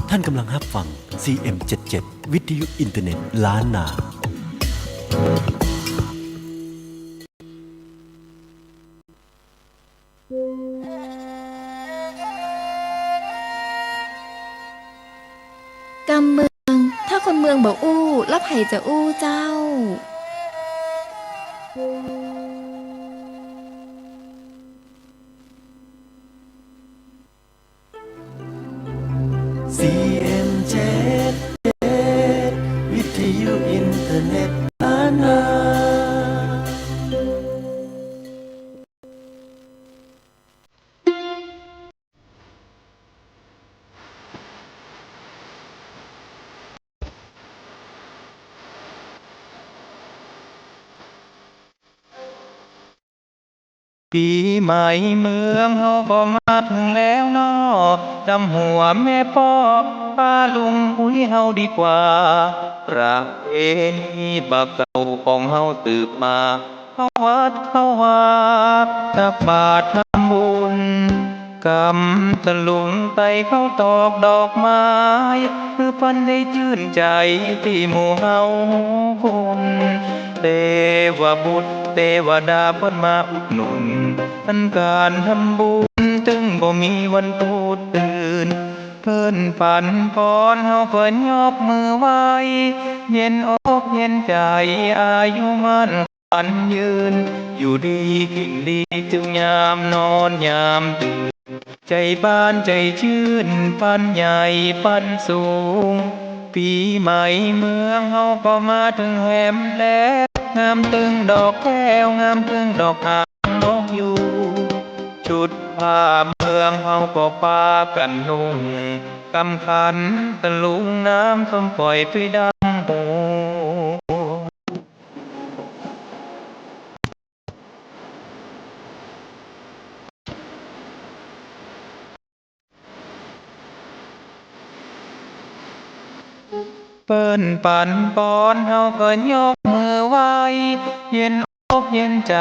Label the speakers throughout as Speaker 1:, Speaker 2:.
Speaker 1: ท่านกำลังรับฟัง CM77 วิทยุอินเทอร์เน็ตล้านนาก
Speaker 2: ำเมืองถ้าคนเมืองบอกอู้แล้วไผ่จะอู้เจ้า
Speaker 1: CM77 วิทยุอินเทอร์เน็ตล้านนา
Speaker 3: ปีใหม่เมืองเฮาก็มาถึงแล้วเนาะจำหัวแม่พ่อป้าลุงคุยเฮาดีกว่าประเพณีบักเก่าของเฮาสืบมาเข้าวัดเข้าวาตักบาตรทำบุญกำตะลุงไตเข้าตอกดอกไม้คือเพิ่นได้ชื่นใจที่หมู่เฮาคนเทวบุตรเทวดาเพิ่นมาอุดหนุนอันการทำบุญถึงบ่มีวันพูดตื่นเพิ่นฝันพรเฮาเพิ่นยกมือไหว้เย็นอกเย็นใจอายุมั่นขวัญยืนอยู่ดีกินดีจึงยามนอนยามตื่นใจบ้านใจชื่นปันใหญ่ปันสูงปีใหม่เมืองเฮาก็มาถึงแหมแล้วงามตึงดอกแก้วงามตึงดอกหางนกยูงชุดผ้าเมืองเฮาก็ปากันนุ่งกำขันตะลุงน้ำส้มปล่อยไปดังหู เปิ้นปั่นปอนเฮาก็ยกมือไหว้เย็นอกเย็นใจ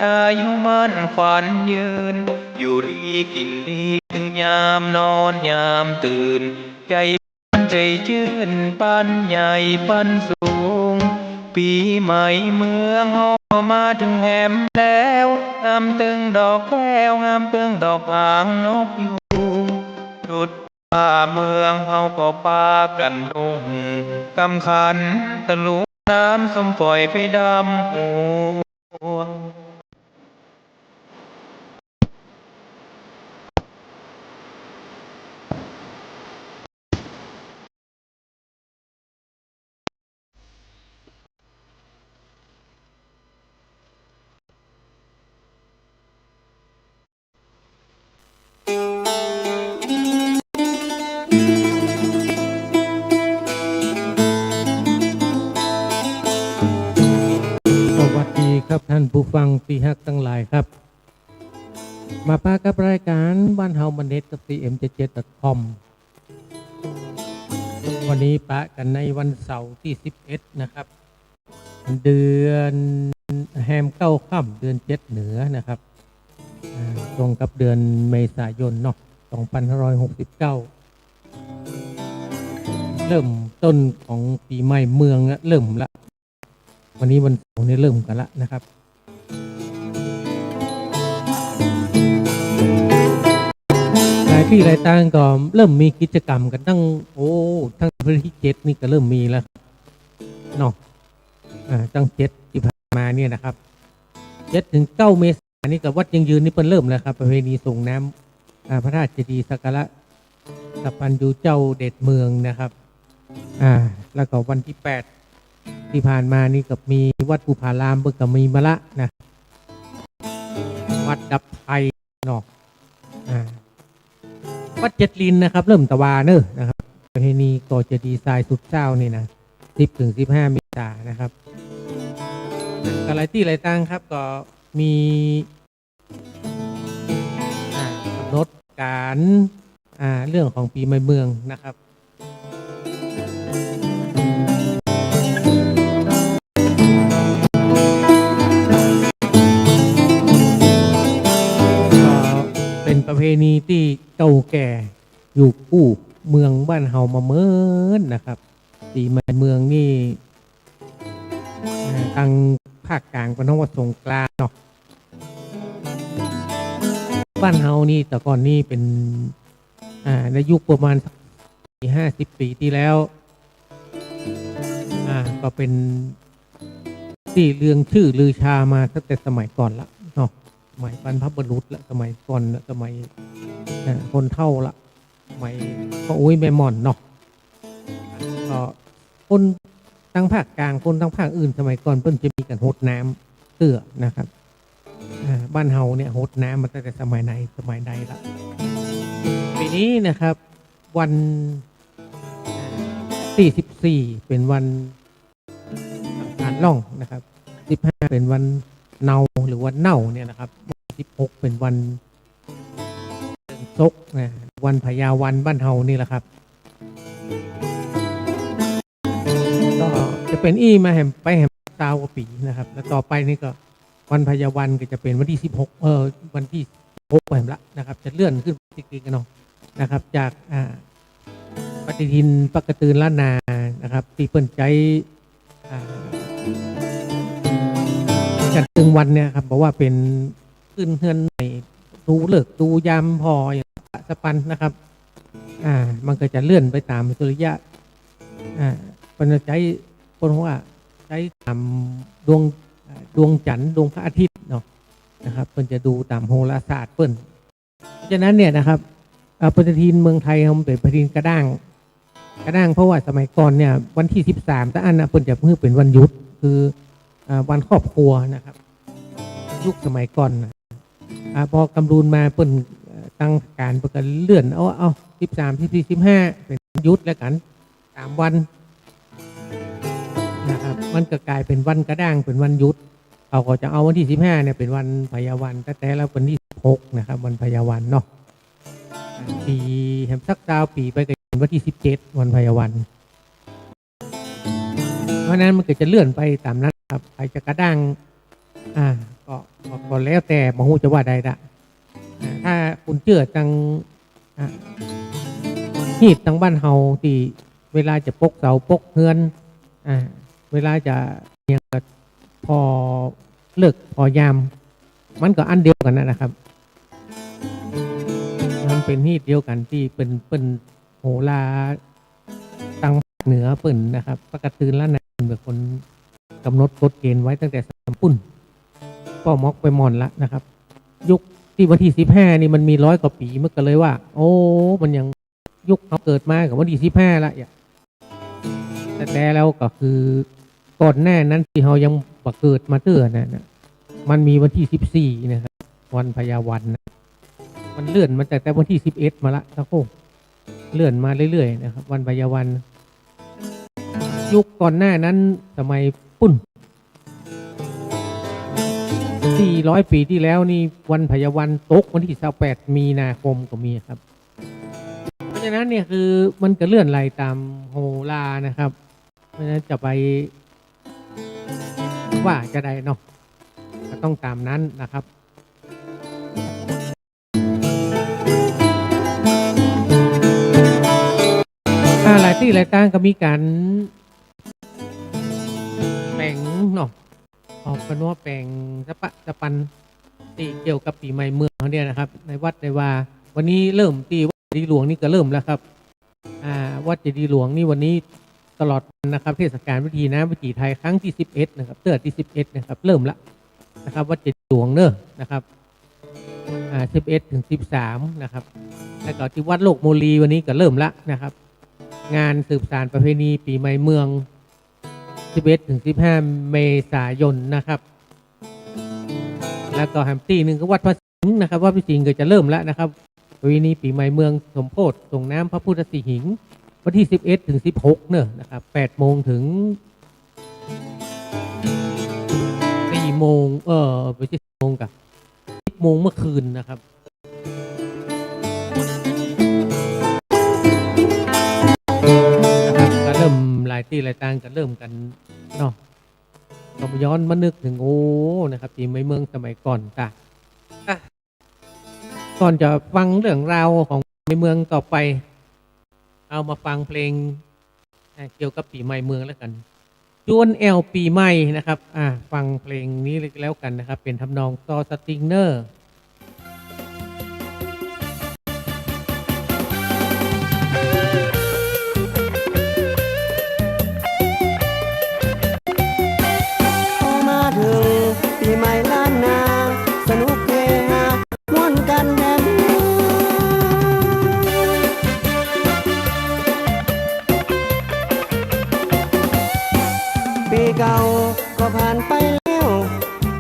Speaker 3: อายุมั่นขวัญยืนอยู่ดีกินดีถึงยามนอนยามตื่นใจใจชื่นปันใหญ่ปันสูงปีใหม่เมืองเฮามาถึงแหมแล้วงามตึงดอกแก้วงามตึงดอกหางนกยูงจุดป่าเมืองเฮาก็ปากันนุ่งกำขันตะลุงน้ำส้มปล่อยไปดำหัว
Speaker 4: สวัสดีครับท่านผู้ฟังที่ฮักทั้งหลายครับมาพบกับรายการบ้านเฮามันเน็ตกับ CM77.com วันนี้ปะกันในวันเสาร์ที่11นะครับเดือนแฮมเก้าค่ำเดือน7เหนือนะครับตรงกับเดือนเมษายนเนาะ2569เริ่มต้นของปีใหม่เมืองเริ่มละวันนี้วันเสาร์นี้เริ่มกันละนะครับหลายที่หลายทางก็เริ่มมีกิจกรรมกันตั้งทั้งวันที่7นี่ก็เริ่มมีแล้วเนาะตั้ง7ที่ผ่านมาเนี่ยนะครับ7ถึง9เมษายนนี่กับวัดยังยืนนี่เพิ่นเริ่มแล้วครับประเพณีส่งน้ำพระราชเจดีย์สักการะสัพพัญญูเจ้าเดชเมืองนะครับแล้วก็วันที่8ที่ผ่านมานี่ก็มีวัดภูผารามเบิ่งก็มีมาละนะวัดดับไทยเนาะวัดเจ็ดลินนะครับเริ่มตะวาเนอะนะครับประเพณีก่อเจดีย์ทรายสุดเจ้านี่นะ10 ถึง 15 เมษายนนะครับก็หลายที่หลายทางครับก็มีกำหนดการเรื่องของปีใหม่เมืองนะครับก ประเพณีที่เก่าแก่อยู่คู่เมืองบ้านเฮามาเมินนะครับปีใหม่เมืองนี่ทางภาคกลางเป็นท้องว่าสงกรานต์เนาะบ้านเฮานี่แต่ก่อนนี่เป็นในยุคประมาณ50 ปีที่แล้วก็เป็นที่เรื่องชื่อลือชามาตั้งแต่สมัยก่อนละเนาะสมัยบรรพบุรุษละสมัยก่อนละสมัยคนเท่าละสมัยพ่ออุ้ยแม่หม่อนเนาะก็คนทั้งภาคกลางคนทั้งภาคอื่นสมัยก่อนเพิ่นจะมีการโหดน้ำเตื้อนะครับบ้านเฮาเนี่ยโหดน้ำมาตั้งแต่สมัยไหนสมัยใดละปีนี้นะครับวันที่14เป็นวันอังคารล่องนะครับ15เป็นวันเนาหรือวันเน่าเนี่ยนะครับ16เป็นวันซกนะวันพญาวันบ้านเฮานี่แหละครับก็จะเป็นมาแหมไปแหมตาวกว่าปีนะครับแล้วต่อไปนี่ก็วันพญาวันก็จะเป็นวันที่16วันที่6แหมละนะครับจะเลื่อนขึ้นจริงๆกันเนาะนะครับจากปฏิทินปกตืนล้านนานะครับที่เปิ้นใจกันตึงวันเนี่ยครับบอกว่าเป็นขึ้นเฮือนใหม่ดูเลิกดูยามพออย่างสปันนะครับมันก็จะเลื่อนไปตามสุริยะเป็นใจคนว่าใช้ตามดวงจันทร์ดวงพระอาทิตย์เนาะนะครับเปิ้นจะดูตามโหราศาสตร์เปิ้นเพราะฉะนั้นเนี่ยนะครับปฏิทินเมืองไทยมันเป็นปฏิทินกระด้างเพราะว่าสมัยก่อนเนี่ยวันที่13แต่อันนะเปิ้นจะเพิ่งเป็นวันหยุดคือวันครอบครัวนะครับยุคสมัยก่อนพอกำรูนมาเปิ้นตั้งการประกันเลื่อนเอา13 14 15เป็นหยุดแล้วกัน3วันนะครับมันก็กลายเป็นวันกระด้างเป็นวันหยุดเขาก็จะเอาวันที่15เนี่ยเป็นวันพญาวันแต่แล้ววันที่16นะครับวันพญาวันเนาะปีแหมสักดาวปีไปก็วันที่17วันพญาวันเพราะนั้นมันก็จะเลื่อนไปตามนั้นครับใครจะกระด้างก็แล้วแต่บ่ฮู้จะว่าใดละถ้าคุณเชื่อจังฮีดทางบ้านเฮาที่เวลาจะปกเสาปกเฮือนเวลาจะเนี่ยก็พอเลิกพอยามมันก็อันเดียวกันนะครับมันเป็นฮีดเดียวกันที่เป็นโหราตังเหนือเปิ่นนะครับปกติแล้วนะเป็นคนกำหนดกฎเกณฑ์ไว้ตั้งแต่สมัยปุ่นก็มอกไปหมอนละนะครับยุคที่วันที่15นี่มันมี100 กว่าปีมันก็เลยว่าโอ้มันยังยุคเขาเกิดมากับวันที่15ละแต่แล้วก็คือก่อนหน้านั้นที่เขายังบักเกิดมาเตื้อนะมันมีวันที่14นะครับวันพญาวันนะมันเลื่อนมาแต่วันที่11มาละครับผมเลื่อนมาเรื่อยๆนะครับวันพญาวันยุคก่อนหน้านั้นสมัยปุ่น400 ปีที่แล้วนี่วันพญาวันตกวันที่28มีนาคมก็มีครับเพราะฉะนั้นเนี่ยคือมันก็เลื่อนไหลตามโหรานะครับเพราะฉะนั้นจะไปว่าจะได้เนาะก็ต้องตามนั้นนะครับหลายที่หลายต่างก็มีการแบ่งเนาะออกเป็นว่าแบ่งสปันที่เกี่ยวกับปีใหม่เมืองเขาเนี่ยนะครับในวัดในว่าวันนี้เริ่มที่วัดเจดีย์หลวงนี่ก็เริ่มแล้วครับวัดเจดีย์หลวงนี่วันนี้ตลอดวันนะครับเทศกาลพิธีน้ำพิธีไทยครั้งที่11นะครับเตือที่11นะครับเริ่มละนะครับวัดเจดีย์หลวงเนอะนะครับ11 ถึง 13นะครับแล้วก็ที่วัดโลกโมลีวันนี้ก็เริ่มละนะครับงานสืบสานประเพณีปีใหม่เมือง11 ถึง 15 เมษายนนะครับแล้วก็แฮมตี้หนึ่งก็วัดพระสิงห์นะครับวัดพระสิงห์ก็จะเริ่มแล้วนะครับประเพณีปีใหม่เมืองสมโพธิส่งน้ำพระพุทธสิหิงค์วันที่11 ถึง 16เนี่ยนะครับ8 โมงถึง4 โมงไม่ใช่4 โมงกับ10 โมงเมื่อคืนนะครับก็เริ่มหลายที่หลายต่างก็เริ่มกันเนาะเราย้อนมานึกถึงนะครับปีใหม่เมืองสมัยก่อน ก่อนจะฟังเรื่องราวของในเมืองต่อไป เอามาฟังเพลงเกี่ยวกับปีใหม่เมืองแล้วกันจวนแอลปีใหม่นะครับฟังเพลงนี้แล้วกันนะครับ เป็นทำนองซอสติงเนอร์
Speaker 1: มาถึงปีใหม่ล้านนาสนุกเฮฮาม่วนกันแน่นปีเก่าก็ผ่านไปแล้ว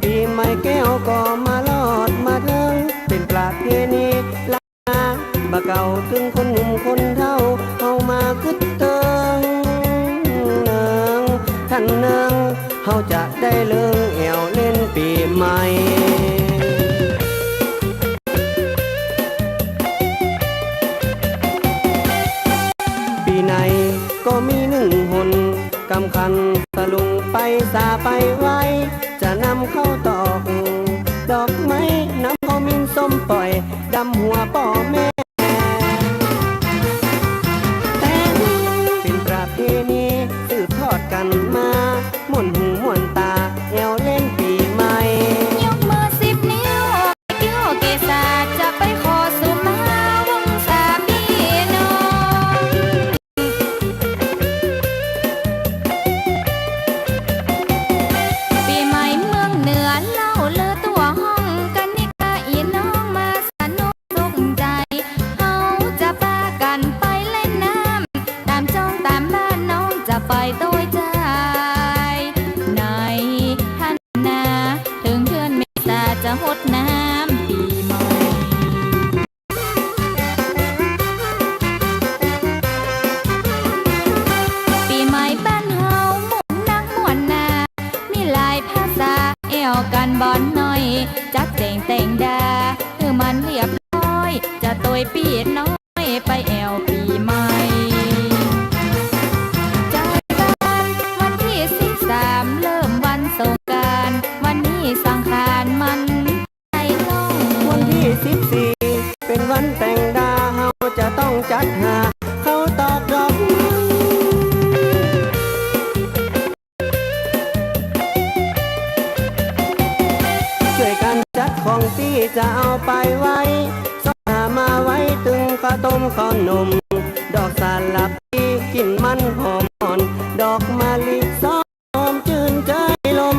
Speaker 1: ปีใหม่แก้วก็มาลอดมาถึงเป็นประเพณีล้านนาบ่เก่าถึงคนหนุ่มคนเฒ่าเอามาคึกเติงเนืองท่านเนืองเขาจะได้เลิงแอวเล่นปีใหม่ปีไหนก็มีหนึ่งหนกำคัญตะลุงไปสาไปไว้จะนำเข้าตอกดอกไม้นำข้าวมินส้มปล่อยดำหัวป่อแม่แต่เป็นประเพณีสืบทอดกันมาม่วนหูม่วนตาแอวเล่นปีใหม่
Speaker 2: ยกมือ10 นิ้วเกี่ยวเกษาจะไปขอสุมาวงศาพี่น้องปีใหม่เมืองเหนือเล่าเลือตัวห้องกันนี่กะอีน้องมาสนุกสุขใจเขาจะพากันไปเล่นน้ำตามจ้องตามบ้านน้องจะไปโดยใจในท่านนาถึงเดือนเมษาจะหดน้ำปีใหม่ปีใหม่บ้านเฮาหมุนนักม่วนนามีหลายภาษาเอวกันบอนหน่อยจักเจ๋งแต่งดาคือมันเรียบร้อยจะตวยปีน้อยไปแอวปีใหม่วันที่13เริ่มวันสงกรานต์วันนี้สังขารมันใจล่อง
Speaker 1: วันที่14เป็นวันแต่งดาเฮาจะต้องจัดหาเขาตอกดอกช่วยกันจัดของที่จะเอาไปไว้สหามาไว้ตึงข้าวต้มข้าวนมดอกสาลับที่กินมันหอมอ่อนดอกมะลิซ้อมชื่นใจลม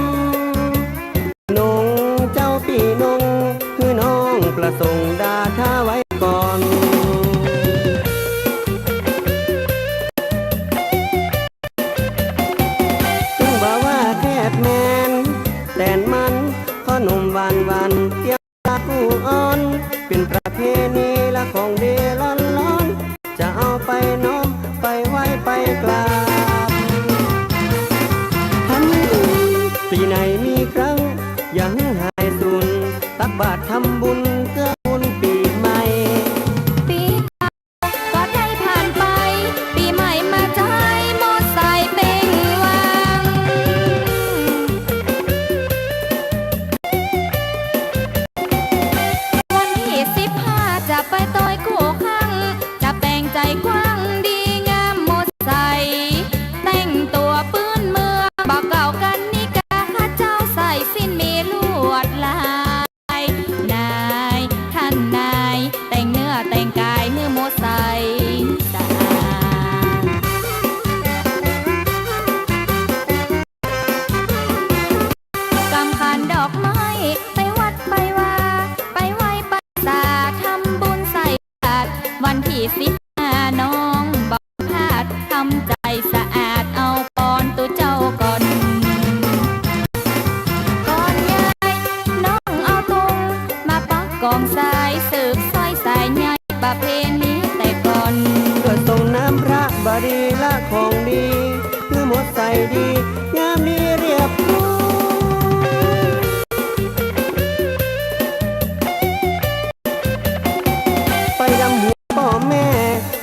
Speaker 1: นงเจ้าปีนงคือน้องประสงค์ดาท่าไว้ก่อนถึงบอกว่าแคบแมนแต่นมันข้อหนุ่มวันเที่ยวตาผู้อ่อนเป็นประเพณีละของดีร้อนจะเอาไปน้อมไปไว้ไปกราบทำปีไหนมีครั้งอย่าหึงหายสูญตักบาตรทำบุญเกื้อกูลปีใหม่
Speaker 2: ปีเก่าก็ได้ผ่านไปปีใหม่มาใจมอไซค์เป่งวังวันที่15จะไปต่อยกู้ข้างจะแปลงใจกว้างดีงามมอไซค์แต่งตัวปื้นเมืองบอกเก่ากันนี่กาข้าเจ้าใส่สิ้นมีลวดลายนายท่านนายแต่งเนื้อแต่งกายเนื้อมอไซค์สะอาดกำคันดอกไม้ไปวัดไปว่าไปไหว้ไปสาทำบุญใส่บาตรวันที่15น้องบอกพลาดทำใจสะอาดเอาปอนตัวเจ้าก่อนยายน้องเอาตุงมาปักกองสายสืบสายสายใหญ่ประเพณีแต่ก่อน
Speaker 1: เกิดทรงน้ำพระบดีละของดีคือหมดใส่ดีงามดีเรียบร้อยไปดำหัวพ่อแม่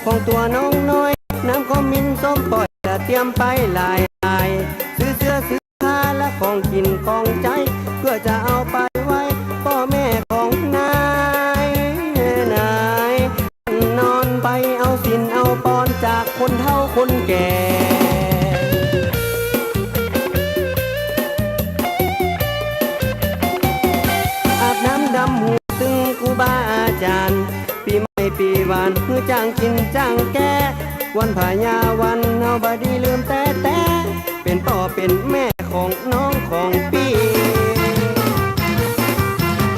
Speaker 1: ของตัวน้องน้อยน้ำข้าวมินส้มปล่อยจะเตรียมไปหลายซื้อเสื้อซื้อผ้าและของกินของใจเพื่อจะเอาไปไว้พ่อแม่ของนาย คนแก่ อาบน้ำดำหูตึงครูบาอาจารย์ปีใหม่ปีหวานเพื่อจ้างกินจ้างแก่วันพายาวันเฮาบดีลืมแต่เป็นพ่อเป็นแม่ของน้องของพี่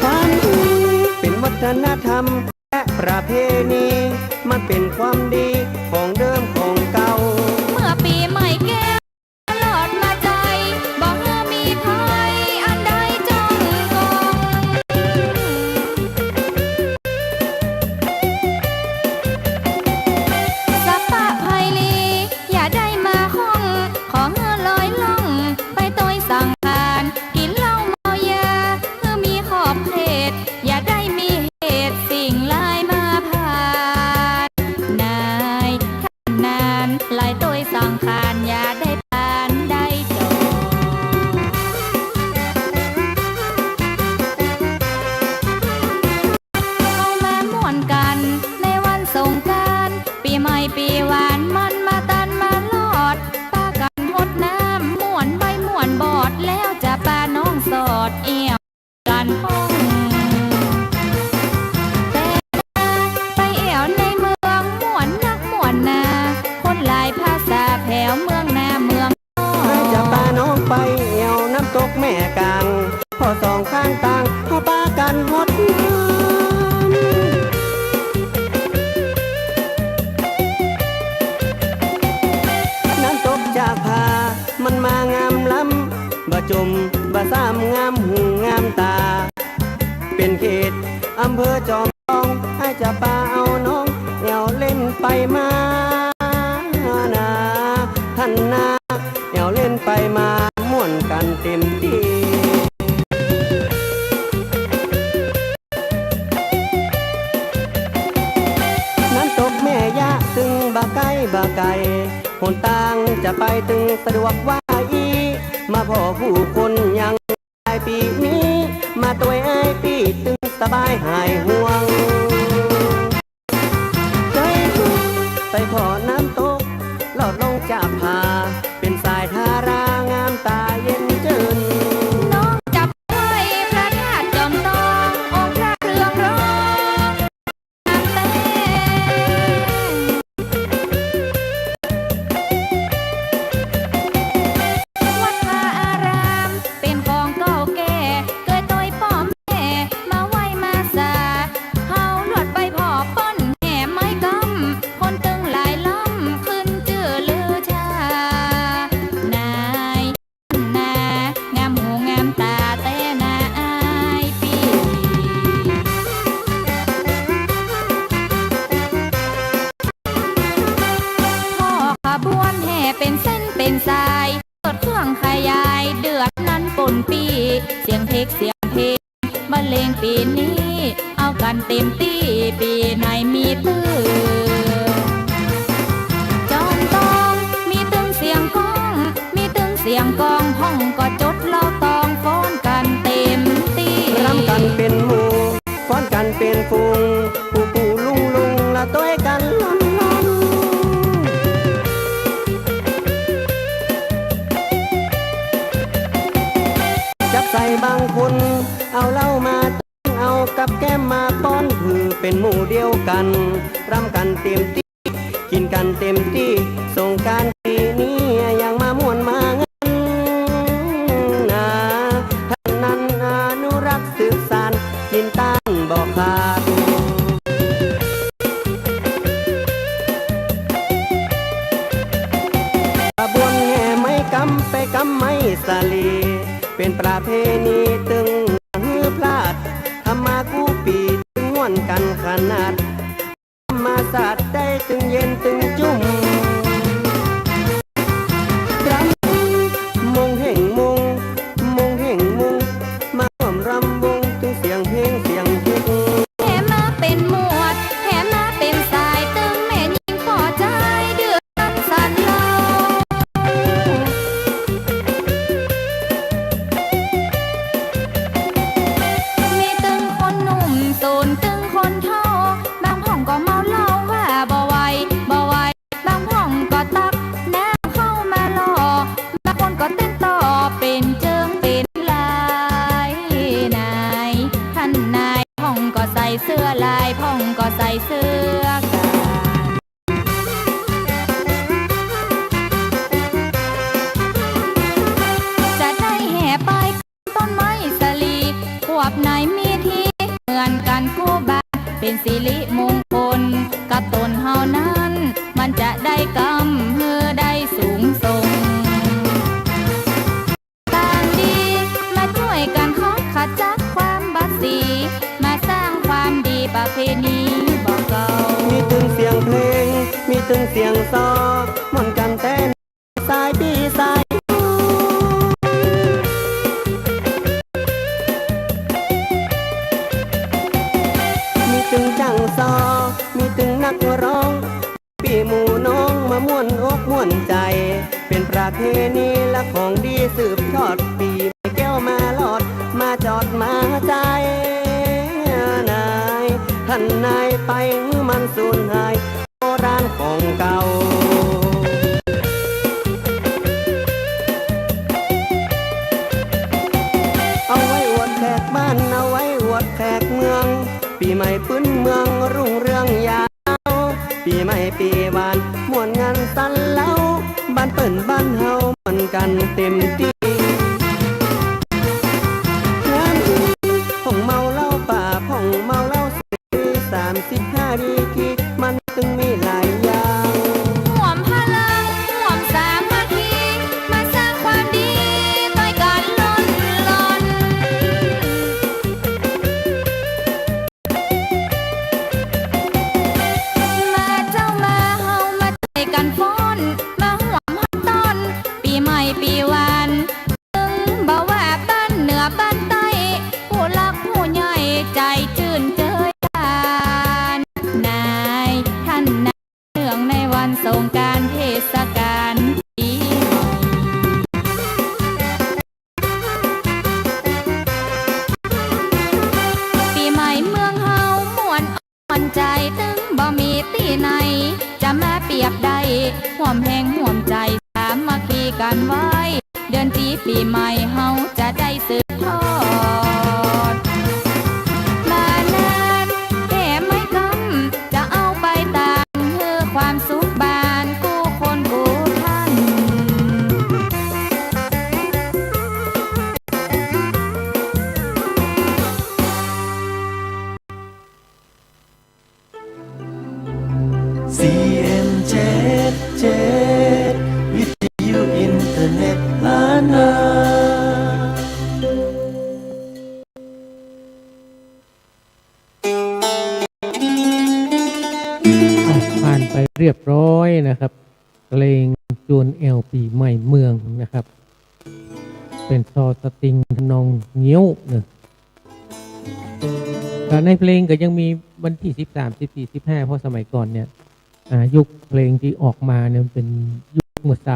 Speaker 1: ความเป็นวัฒนธรรมและประเพณีมันเป็นความดีของเดิมของเก่า
Speaker 2: เมื่อปีใหม่แก้ตลอดมาใจบอกเมื่อมีภัยอันใดจ้องกองสัปปะไพลีอย่าได้มาห้องขอเมื่อลอยล่องไปโตยสั่งการกินเหล้าเมายาเมื่อมีขอบเขตอย่าได้มีเหตุสิ่งลายมาผ่านนายท่านนานลายโตยสั่งการอย่าได้ผ่านได้จบเข้ามาม่วนกันในวันสงกรานต์ปีใหม่ปีหวานมันมาตันมาลอดป้ากันหดน้ำม่วนใบม่วนบอดแล้วจะปาน้องสอดเอี่ยวกันห้องแต่ไปเอี่ยวในเมืองม่วนนักม่วนนาคนหลายภาษาแผ่วเมืองนาเมืองนอก
Speaker 1: ให้จะพาน้องไปเอวน้ำตกแม่กลางพอสองข้างต่างพอปากันหดน้ำตกจากพามันมางามล้ำบ่จมบ่ซ้ำงามหูงามตา เป็นเขตอำเภอจอมทองให้จะพาเอาน้องเอวเล่นไปมานาท่านนาเอวเล่นไปมาม่วนกันเต็มที่น้ำตกแม่ยะตึงบาไกบาไกหนทางจะไปตึงสะดวกว่าอีมาพ่อผู้คนยังปลายปีนี้มาตัวไอ้ปีตึงสบายหายห่วงใจไปขอน้ำตกลอดลงจากผาเป็นสายทารางามตาเย็นจืน
Speaker 2: น้องจับไว้พระธาตุจอมทององค์พระเรืองรองนางเต้วัดวาอารามเป็นของเก่าแก่เคยต้อยพ่อแม่มาไหว้มาสาเฮาหลวดไปพ่อป้นแห่ไม้กำคนตึงหลายล้ำขึ้นชื่อลือชานายนางามหูงามตาแต่นาอายปีพ่อขบวนแห่เป็นเส้นเป็นสายรถเครื่องขยายเดือดนั้นปนปีเสียงเพลงเสียงเพลงบรรเลงปีนี้เอากันเต็มที่ปีไหนมีตื้อจอมตองมีตึงเสียงกองมีตึงเสียงกองห้องก็จดเล่าตองฟ้อนกันเต็มที่
Speaker 1: รำกันเป็นหมู่ฟ้อนกันเป็นฟูงปู่ปู่ลุงลุงละต้วยกันล้นล้นจับใส่บางคนเอาเหล้ามาตั้งเอากับแก้มมาป้อนคือเป็นหมู่เดียวกันรำกันเต็มที่กินกันเต็มที่สงกรานต์ปีนี้ยังมาม่วนมางันนาท่านนั้นอนุรักษ์สืบสานกินต้านบ่ขาดขบวนแห่ไม่กำไปกำไม่สาลีเป็นประเพณีตึงฮือพลาดทำมากู้ปีตึงม่วนกันขนาดมาสาดได้ตึงเย็นตึงจุ่มรำมงเห่งมงมงเห่งมงมาร่วมรำวงตึงเสียงเพลงเสียงเพลง
Speaker 2: แห่มาเป็นหมวดแห่มาเป็นสายตึงแม่ยิงพอใจเดือดสันเรามีตึงคนหนุ่มโซนตึงคนเท่าบางห้องก็เมาเหล้าว่าบ่ไหวบาง เสือกันจะได้แห่ไปต้นไม้สลีขวบไหนมีทีเหมือนกันคู่บ้านเป็นสิริมงคลกับตนเฮานั้นมันจะได้กำเฮือได้สูงส่งต่างดีมาช่วยกันขจัดความบัดสีมาสร้างความดีประเพณีบอกเก่า
Speaker 1: มีตึงเสียงเพลงมีตึงเสียงซอมอนกันเต้นสายดีสายมีตึงจังซอมีตึงนักร้องปีหมู่น้องมาม่วนอกม่วนใจเป็นประเพณีและของดีสืบทอดปีแก้วมาหลอดมาจอดมาใจนายท่านนายไปมันสูญหายโบราณของเก่าเอาไว้อวดแขกบ้านเอาไว้อวดแขกเมืองปีใหม่พื้นเมืองรุ่งเรืองยาวปีใหม่ปีวานม่วนงานสันเล่าบ้านเปิ่นบ้านเฮามันกันเต็มที่งานผ่องเมาเหล้าป่าผ่องเมาเหล้าสี35ดีกีมันตึงมีหลายอย่าง
Speaker 2: ร่วมพลังร่วมสามัคคีมาสร้างความดีต้อยกันล้นมาเจ้ามาเฮามาใจกันฟ้อนมาห่วมฮับต้นปีใหม่ปีวันถึงบ่ว่าบ้านเหนือบ้านใต้ผู้รักผู้ใหญ่ใจชื่นเจยกันนายท่านนายเนื่องในวันสงกรานต์เทศกาลปีใหม่ปีใหม่เมืองเฮาม่วนอ่อนใจตึงบ่มีตีไหนจะมาเปรียบได้ห่วมแห่งห่วมใจสามัคคีกันไว้เดือนจีปีใหม่เฮาจะได้สืบทอดมานานแค่ไม่กำจะเอาไปตามเพื่อความสุขบานกู้คนกู้ท่าน
Speaker 1: CN77 วิทยุอินเทอร์เน็ตล้านนา
Speaker 4: ผ่านไปเรียบร้อยนะครับเพลงจวนแอลปีใหม่เมืองนะครับเป็นซอสติงทำนองเงี้ยวเนี่ยในเพลงก็ยังมีวันที่13 14 15เพราะสมัยก่อนเนี่ยยุคเพลงที่ออกมาเนี่ยเป็นยุคเมื่อ20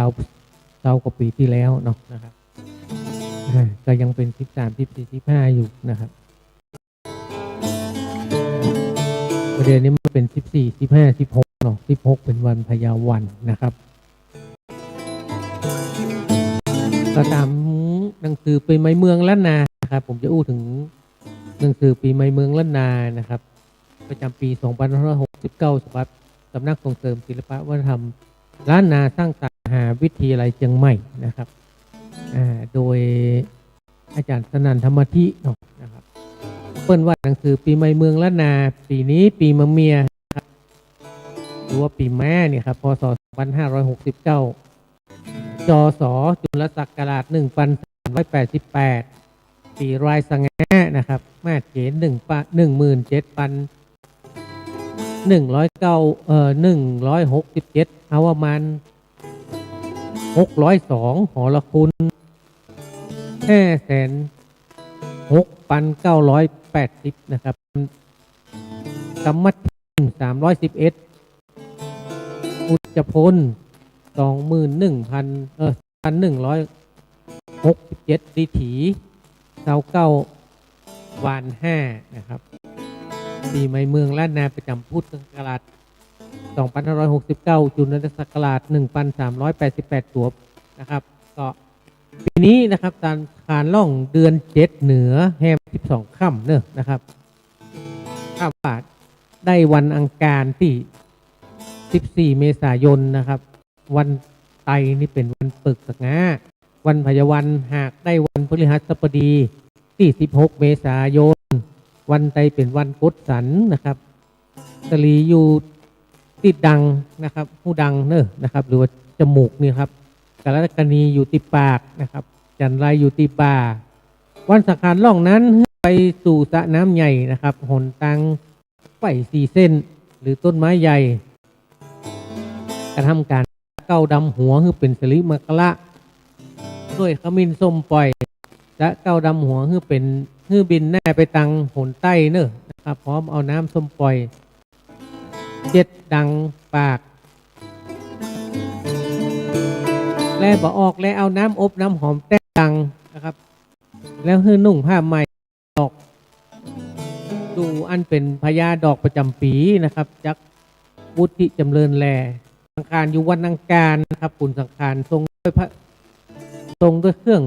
Speaker 4: กว่าปีที่แล้วเนาะนะครับก็ยังเป็น13 14 15อยู่นะครับประเด็นนี้มันเป็น14 15 16เนาะ16เป็นวันพญาวันนะครับก็ตามหนังสือปีใหม่เมืองล้านนาครับผมจะอู้ถึงหนังสือปีใหม่เมืองล้านนานะครับประจำปี 2569 สำนักส่งเสริมศิลปวัฒนธรรมล้านนาสร้างสรรค์มหาวิทยาลัยเชียงใหม่นะครับโดยอาจารย์สนั่นธรรมธิเนาะนะครับเปิ้นว่าหนังสือปีใหม่เมืองล้านนาปีนี้ปีมะเมียครับหรือว่าปีแม่เนี่ยครับพศ 2569 จศจุลศักราช 1388 ปีรายสังแง่นะครับมาเขน167,167เอาว่ามัน602หอละคุณ5,6,980นะครับกำมัด311อุจจพล1,167ดิถี29วาน5นะครับปีใหม่เมืองล้านนาประจำพุทธศักราช 2569 จุลศักราช 1388 ตัวนะครับก็ปีนี้นะครับตามการล่องเดือน7เหนือแฮม12ค่ำเนอะนะครับข้าวบาท ได้วันอังคารที่ 14 เมษายนนะครับวันไตนี่เป็นวันปึกสักงาวันพยาวันหากได้วันพฤหัสบดีที่ 16 เมษายนวันไตเป็นวันกฎสันนะครับตลีอยู่ติดดังนะครับหูดังเนอะนะครับหรือว่าจมูกนี่ครับกาลกณีอยู่ติดปากนะครับจันไรอยู่ติดบ่าวันสังขารล่องนั้นไปสู่สระน้ำใหญ่นะครับหนตังไฟ4 เส้นหรือต้นไม้ใหญ่กระทำการเก้าดำหัวคือเป็นสิริมกละด้วยขมิ้นส้มปล่อยและเก้าดำหัวคือเป็นคือบินแน่ไปตังหนใต้เนอะนะครับพร้อมเอาน้ำส้มปล่อย7 ดังปากและบ่ออกและเอาน้ำอบน้ำหอมแต่ดังนะครับแล้วหื้อนุ่งผ้าใหม่ดอกดูอันเป็นพญาดอกประจำปีนะครับจักบุติจำเริญแลสังขารอยู่วันอังคารนะครับปุ่นสังขารทรงด้วยเครื่อง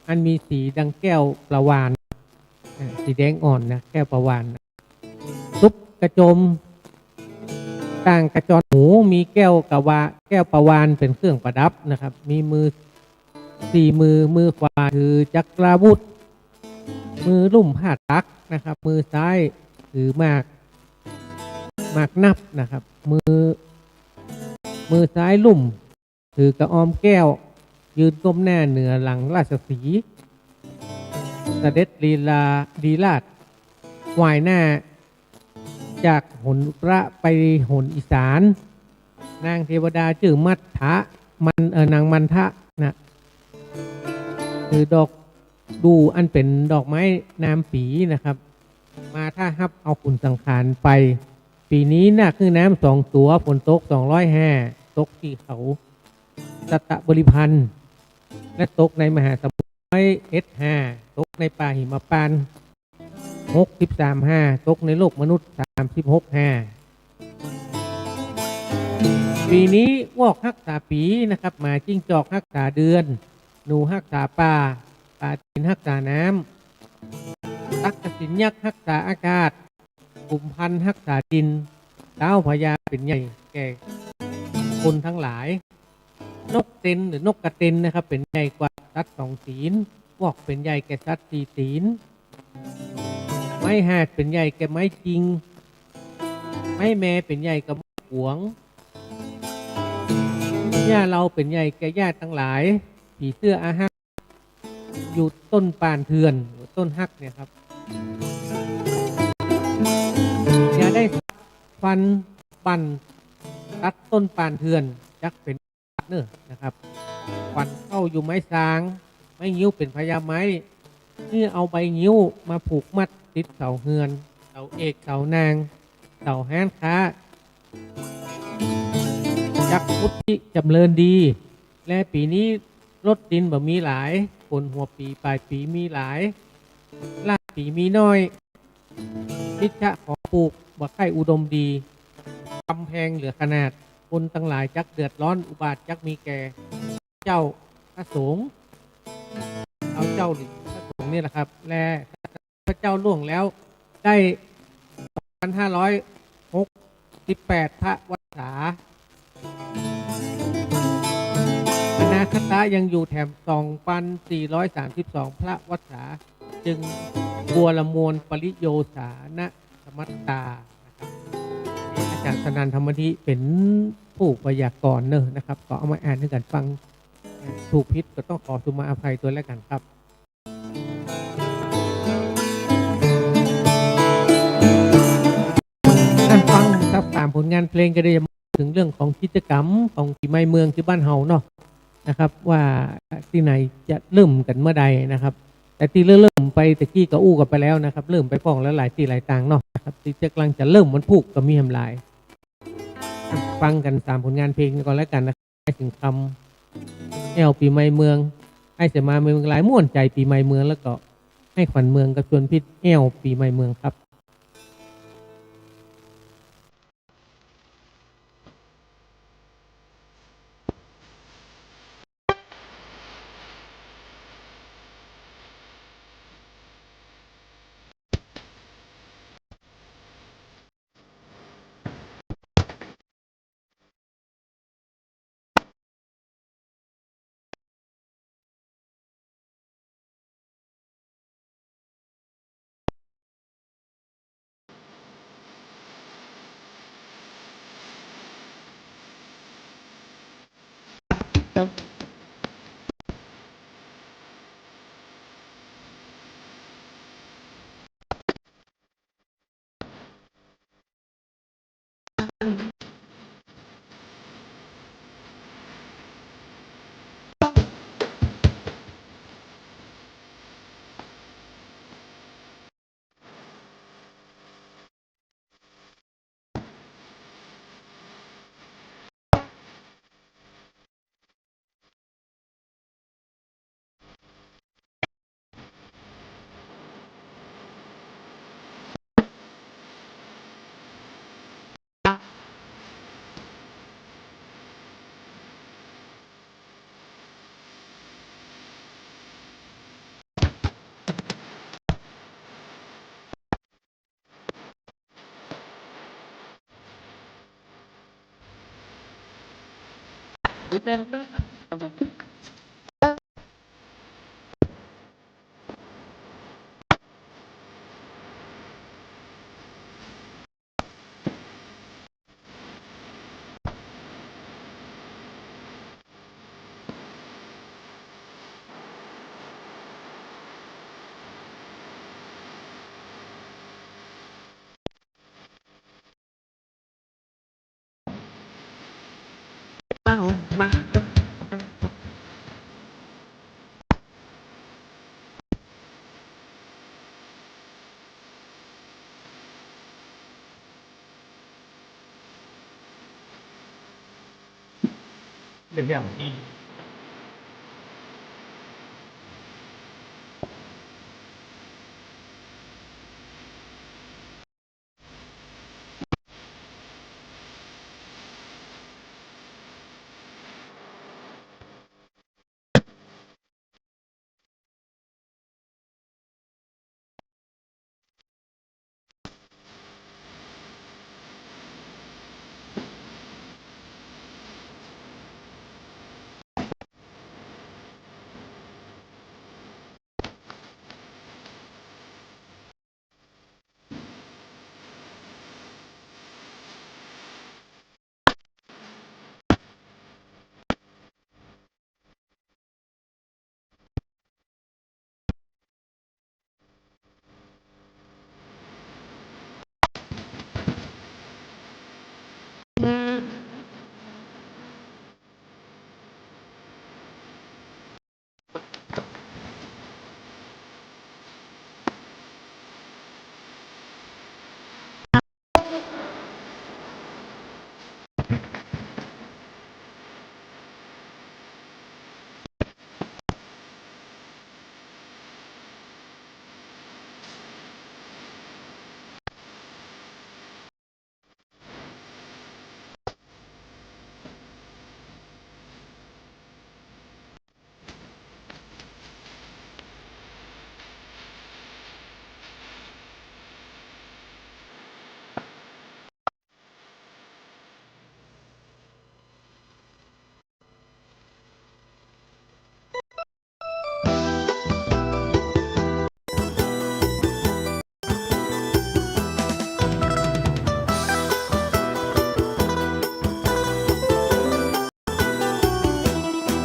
Speaker 4: อันมีสีดังแก้วปลาวานสีแดงอ่อนนะแก้วปลาวานซุปกระโจมต่างกระจรหูมีแก้วกะวาแก้วปลาวานเป็นเครื่องประดับนะครับมีมือ4 มือขวาถือจักราวุธมือลุ่มผ้าตักนะครับมือซ้ายถือหมากนับนะครับมือซ้ายลุ่มถือกระออมแก้วยืนก้มหน้าเหนือหลังราชสีห์เสด็จลีลาศวายหน้าจากหนพระไปหนอีสานนางเทวดาชื่อมัทธะนางมันทะนะคือดอกดูอันเป็นดอกไม้น้ำปีนะครับมาถ้าฮับเอาขุนสังขารไปปีนี้น่ะคือน้ำ2 ตัวฝนตก205ตกที่เขาสัตบริพันธ์และตกในมหาสมุทรS5ตกในป่าหิมพานต์63.5ตกในโลกมนุษย์36.5ปีนี้วอกรักษาปีนะครับหมาจิ้งจอกรักษาเดือนหนูรักษาป่าตีนรักษาน้ำตักกสินยักษ์รักษาอากาศกลุ่มพันธุ์รักษาดินดาวพญาเป็นใหญ่แก่คนทั้งหลายนกเต็นหรือนกกระเต็นนะครับเป็นใหญ่กว่าสัตว์2 ตีนวอกเป็นใหญ่แก่สัตว์4 ตีนไม้หาดเป็นใหญ่แก่ไม้จริงไม้แม่เป็นใหญ่กับไม้หวงหญ้าเราเป็นใหญ่แก่หญ้าทั้งหลายผีเสื้ออาหักอยู่ต้นป่านเถื่อนต้นฮักเนี่ยครับอย่าได้ฟันปั่นตัดต้นป่านเถื่อนจักเป็นเนื้อนะครับฟันเข้าอยู่ไม้สางไม้งิ้วเป็นพญาไม้นี่เอาใบงิ้วมาผูกมัดติดเสาเฮือนเสาเอกเสานางเสาแฮนค้าจักพุทธิจำเริญดีและปีนี้รถดินบ่มีหลายฝนหัวปีปลายปีมีหลายลาปีมีน้อยพิชะของปลูกบ่ไข่อุดมดีกำแพงเหลือขนาดคนทั้งหลายจักเดือดร้อนอุบาทจักมีแก่เจ้าพระสงฆ์เอาเจ้าหรือพระสงฆ์นี่แหละครับและพระเจ้าล่วงแล้วได้ 2,568 พระวรรษาอนาคตะยังอยู่แถม 2,432 พระวรรษาจึงบัวละมวลปริโยสานะสมัตตาอาจารย์สนันธรรมธิเป็นผู้พยากรณ์เนอะนะครับก็เอามาอ่านให้กันฟังถูกพิษก็ต้องขอสุมาอภัยตัวแล้วกันครับฟังครับตามผลงานเพลงก็ได้ถึงเรื่องของกิจกรรมของปีใหม่เมืองที่บ้านเฮาเนาะนะครับว่าที่ไหนจะเริ่มกันเมื่อใดนะครับแต่ที่เริ่มไปตะกี้ก็อู้กันไปแล้วนะครับเริ่มไปฟ้องแล้วหลายที่หลายต่างเนาะนะครับที่จะกำลังจะเริ่มมันผูกก็มีทำลายฟังกันตามผลงานเพลงก่อนแล้วกันนะครับถึงคำแอลปีใหม่เมืองให้เสมาเมืองหลายม่วนใจปีใหม่เมืองแล้วก็ให้ขวัญเมืองกับชวนพิษแอลปีใหม่เมืองครับ
Speaker 3: เป็นอย่างนี้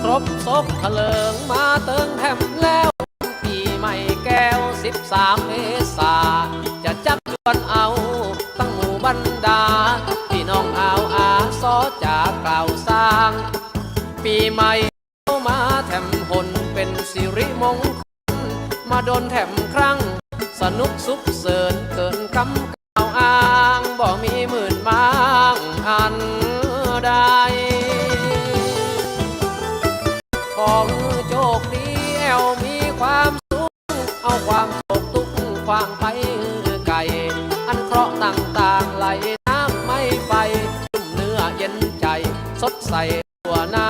Speaker 5: ครบศพเถลิงมาเติงแถมแล้วปีใหม่แก้ว13 เมษาจะจับจวนเอาตั้งหมู่บรรดาพี่น้องเอาอาซอจากกล่าวสร้างปีใหม่เข้ามาแถมหนเป็นสิริมงคลมาโดนแถมครั้งสนุกสุขเสริญเกินคำกล่าวอ้างบ่มีหมื่นมางอันใดของโชคดีแอวมีความสุขเอาความโศกทุกข์ควางไปไก่อันเคราะห์ต่างๆไหลน้ำไม่ไปจุ่มเนื้อเย็นใจสดใสตัวหน้า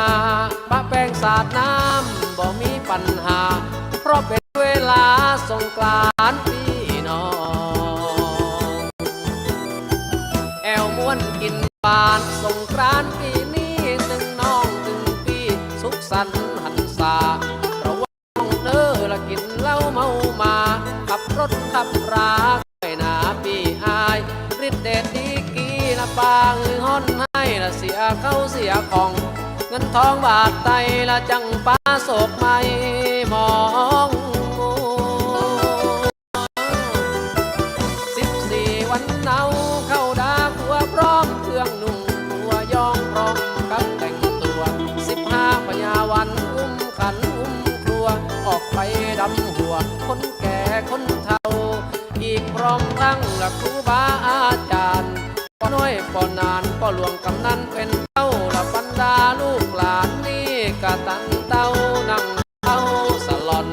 Speaker 5: ปะแป้งสาดน้ำบ่มีปัญหาเพราะเป็นเวลาสงกรานต์พี่น้องแอวม้วนกินบานสงกรานต์ปีนี้ตึงน้องตึงปีสุขสันต์หันษาระวังเด้อละกินเหล้าเมามาขับรถขับราไปหนาพี่อายฤทธิ์เดชดีกีนะปางฮ้อนให้ละเสียเข้าเสียของ งินทองบาทไตละจังป้าโศกไม่มอง14 วันเนาเข้าดาขัวพร้อมเครื่องนุ่งตัวยองพร้อมกับแต่งตัว15 พญาวันอุ้มขันอุ้มครัวออกไปดำหัวคนแก่คนเฒ่าอีกพร้อมทั้งละครูบาอาจารย์พ่อน้อยพ่อนานพ่อหลวงกำนันเป็นเต้าละบรรดาลูกหลานนี่กะตั้งเต้านั่งเต้าสลอน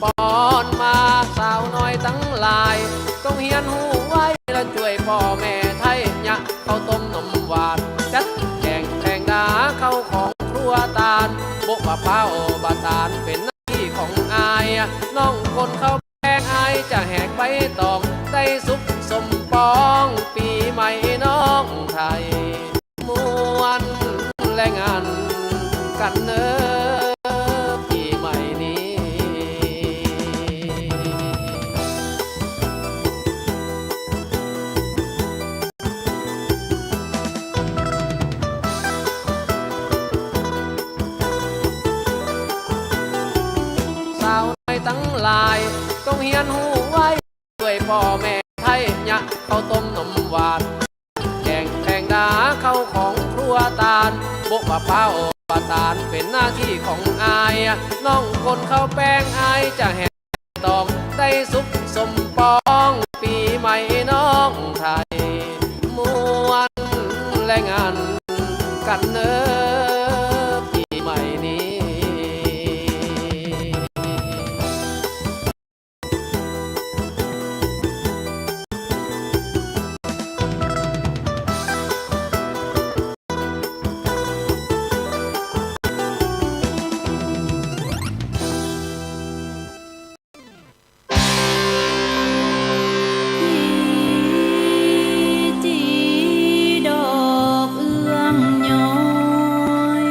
Speaker 5: ปอนมาสาวน้อยทั้งหลายต้องเฮียนหูไว้และช่วยพ่อแม่ไทยยะข้าวต้มนมหวานจัดแกงแทงดาเข้าของครัวตาลบกมะพร้าวบาตาลเป็นหน้าที่ของอายน้องคนเข้าแกงอายจะแหกใบตองได้สุขสมปองปีใหม่น้องไทยมวนและงานกันเนอปีใหม่นี้ สาวน้อยทั้งหลายต้องเฮียนหูไว้ด้วยพ่อแม่ไทยยะข้าวต้มนมหวานแกงแทงดาเข้าของครัวตาลบกมะพร้าวปาตาลเป็นหน้าที่ของอายน้องคนเข้าแป้งอายจะแหกตองได้สุขสมปองปีใหม่น้องไทยมวนและงานกันเนอปีใหม่นี้
Speaker 2: จีดอกเอื้องย้อย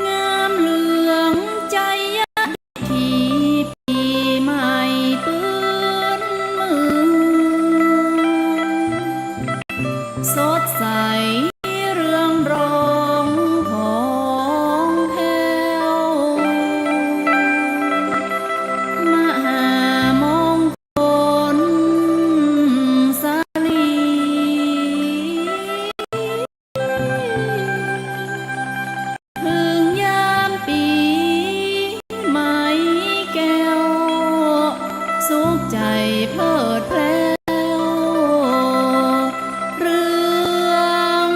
Speaker 2: งามเหลืองใจยะที่ปีใหม่ปืนมือสดใสเรื่องรองของแผ้ว มหามงคลสาลีถึงยามปีใหม่แก้วสุขใจเพลิดเพลวเรื่อง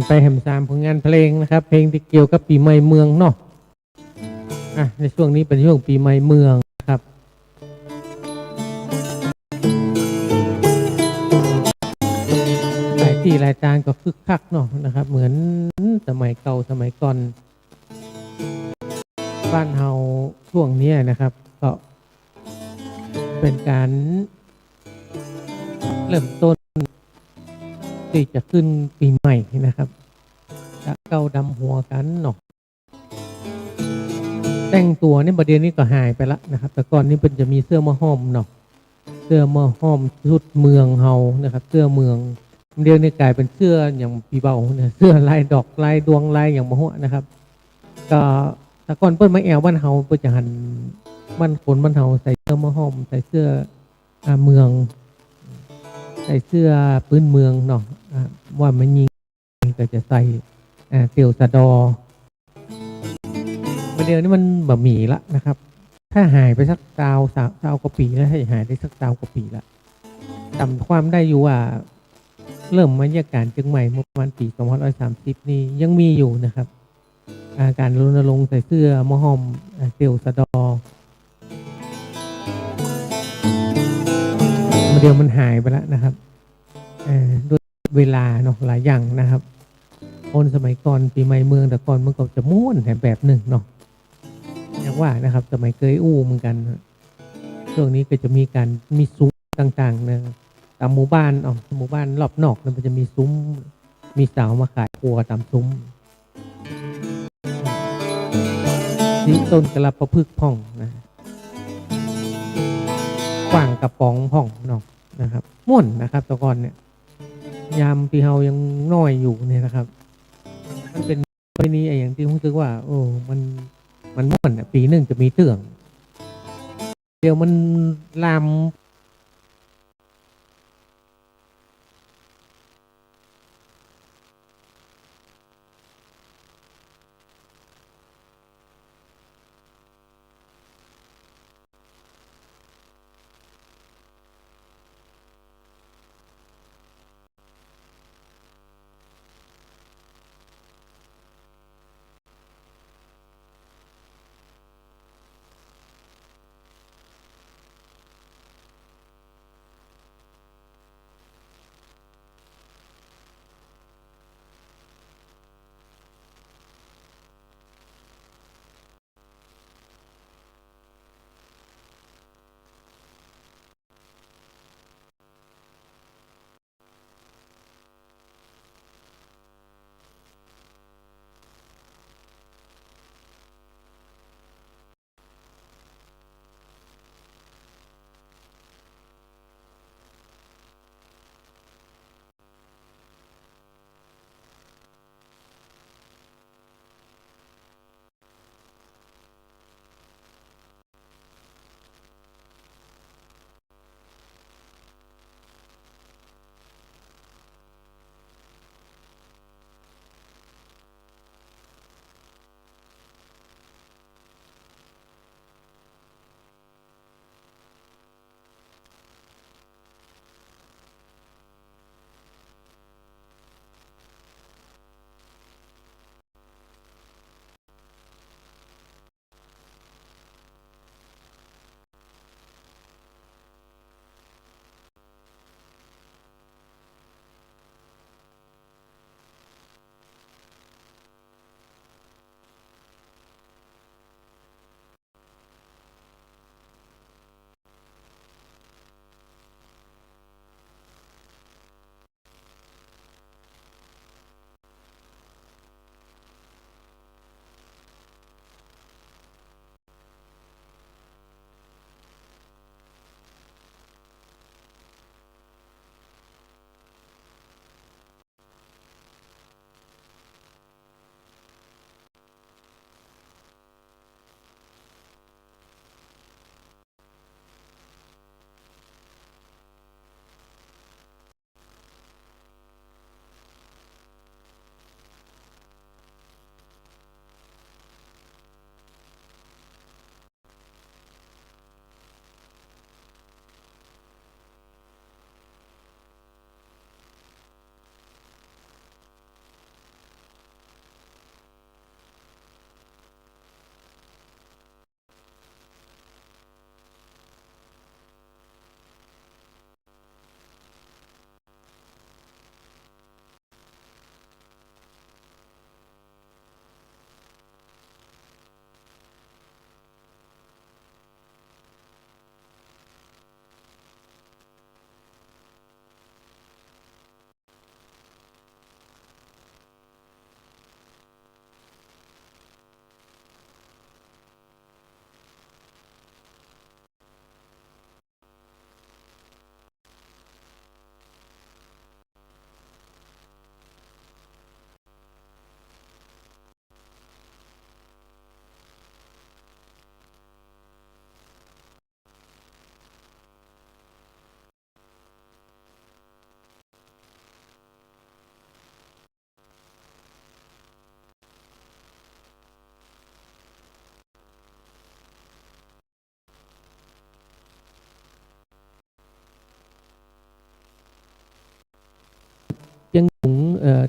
Speaker 4: ไปแหม3ผลงานเพลงนะครับเพลงที่เกี่ยวกับปีใหม่เมืองเนาะในช่วงนี้เป็นช่วงปีใหม่เมืองครับหลายที่หลายทางก็คึกคักเนาะนะครับเหมือนสมัยเก่าสมัยก่อนบ้านเฮาช่วงนี้นะครับก็เป็นการเริ่มต้นที่จะขึ้นปีใหม่นะครับจะเก้าดำหัวกันเนาะแต่งตัวนี่ประเด็นนี้ก็หายไปละนะครับแต่ก่อนนี้เป็นจะมีเสื้อมะฮ้อมเนาะเสื้อมะฮ้อมชุดเมืองเฮานะครับเสื้อเมืองเดี๋ยวนี้กลายเป็นเสื้ออย่างปีเบาเนี่ยเสื้อลายดอกลายดวงลายอย่างมะฮุนะครับก็แต่ก่อนเปิ้ลมาแอวบ้านเฮาเปิ้ลจะหันบ้านคนบ้านเฮาใส่เสื้อมะฮ้อมใส่เสื้อเมืองใส่เสื้อพื้นเมืองเนาะว่ามันยิงก็จะใส่เตี่ยวสะดอประเดี๋ยวนี้มันบะหมี่ละนะครับถ้าหายไปสักสาวกว่าปีแล้วถ้าหายได้สักสาวกว่าปีละจำความได้อยู่ว่าเริ่มบรรยากาศเชียงใหม่เมื่อประมาณปี2530นี่ยังมีอยู่นะครับการรณรงค์ใส่เสื้อมะฮ้อมเตี่ยวสะดอประเดี๋ยวมันหายไปแล้วนะครับด้วยเวลาเนาะหลายอย่างนะครับคนสมัยก่อนปีใหม่เมืองแต่ก่อนมันก็จะม่วนแบบหนึ่งเนาะอย่างว่านะครับสมัยเคยอู้เหมือนกันช่วงนี้ก็จะมีซุ้มต่างๆนะตามหมู่บ้านหมู่บ้านรอบนอกมันจะมีซุ้มมีสาวมาขายครัวตามซุ้มที่ต้นกระประพฤกษ์พ่องนะกว่างกระป๋องพ่องเนาะนะครับม่วนนะครับแต่ก่อนเนี่ยยามปีเฮายังน้อยอยู่เนี่ยนะครับมันเป็นปีนี้อย่างที่ผมรู้สึกว่ามันม่วนปีหนึ่งจะมีเตื่องเดี๋ยวมันลาม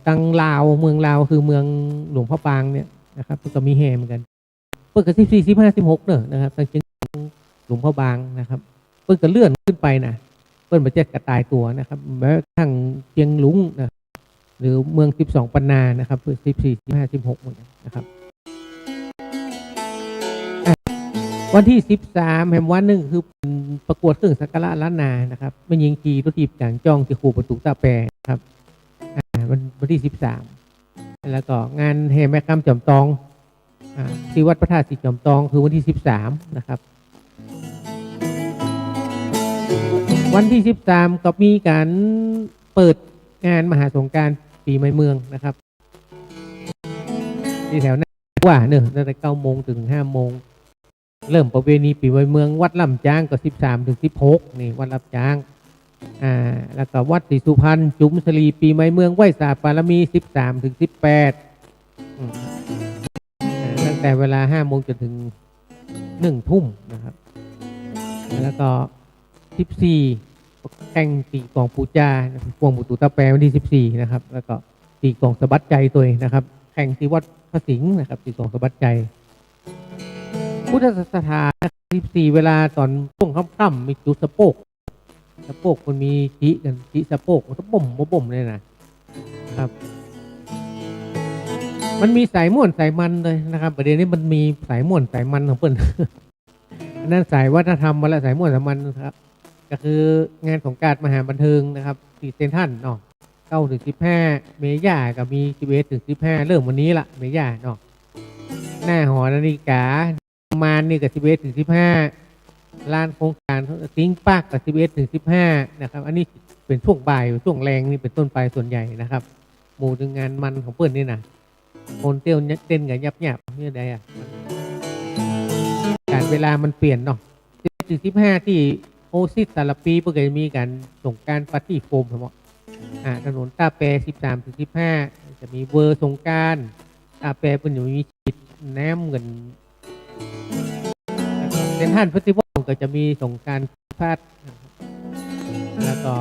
Speaker 4: ตั้งลาวเมืองลาวคือเมืองหลวงพ่อปางเนี่ยนะครับก็มีแห่เหมือนกันเปิดกับ14 15 16เนอะนะครับตั้งชื่อหลวงพ่อบางนะครับเปิดก็เลื่อนขึ้นไปนะเปิดมาเจ็ดกระตายตัวนะครับแม้กระทั่งเชียงลุงนะหรือเมือง12ปันนานะครับเปิด14 15 16เหมือนกันนะครับวันที่13แห่งวันหนึ่งคือประกวดเครื่องสักการะล้านนานะครับมันยิงกีรถถีบอย่างจ้องที่ขู่ประตูตาแปรครับวันที่13แล้วก็งานแห่แม่คำจอมตองที่วัดพระธาตุสีจอมตองคือวันที่13นะครับวันที่13ก็มีการเปิดงานมหาสงกรานต์ปีใหม่เมืองนะครับที่แถวนั้นว่าเนอะตั้งแต่9 โมงถึง5 โมงเริ่มประเวณีปีใหม่เมืองวัดลำจ้างก็13 ถึง 16นี่วัดลำจ้างแล้วก็วัดศรีสุพรรณจุ๋มสลีปีใหม่เมืองไหว้สาปารมี13 ถึง 18ตั้งแต่เวลา5 โมงจนถึง1 ทุ่มนะครับแล้วก็14แข่งตีกองปูจาพวงประตูตาแปรวันที่14นะครับแล้วก็ตีกองสะบัดใจตัวเองนะครับแข่งที่วัดพระสิงห์นะครับตีกองสะบัดใจพุทธสถาน14เวลาตอนช่วงค่ำๆมีจุดสะโพกมันมีจิกันจิสะโพกมันบ่มเลยนะครับมันมีสายม่วนสายมันเลยนะครับประเด็นนี้มันมีสายม่วนสายมันของเปิ้ลนั่นสายวัฒนธรรมมาแล้วสายม่วนสายมันครับก็คืองานสงกรานต์มหาบันเทิงนะครับที่เซ็นทรัลเนาะ9 ถึง 15 เมษายนกับมี11 ถึง 15เริ่มวันนี้ละเมษายนเนาะหน้าหอนาฬิกาประมาณนี่กับ11 ถึง 15ลานโครงการติ้งปากกับ11 ถึง 15นะครับอันนี้เป็นช่วงบ่ายช่วงแรงนี่เป็นต้นไปส่วนใหญ่นะครับหมู่ถึงงานมันของเปิ้ลนี่นะคนเต้นกับยับนี่ใดการเวลามันเปลี่ยนเนาะ11 ถึง 15ที่โอซิสสารปีเพื่อจะมีการสงกรานต์ปาร์ตี้โฟมทั้งหมดถนนตาแปร13 ถึง 15จะมีเวอร์สงกรานต์ตาแปรเป็นอยู่มีจิตแนมเงินเซ็นทรัลเฟสติวัลก็จะมีสงกรานต์พาดแล้วก็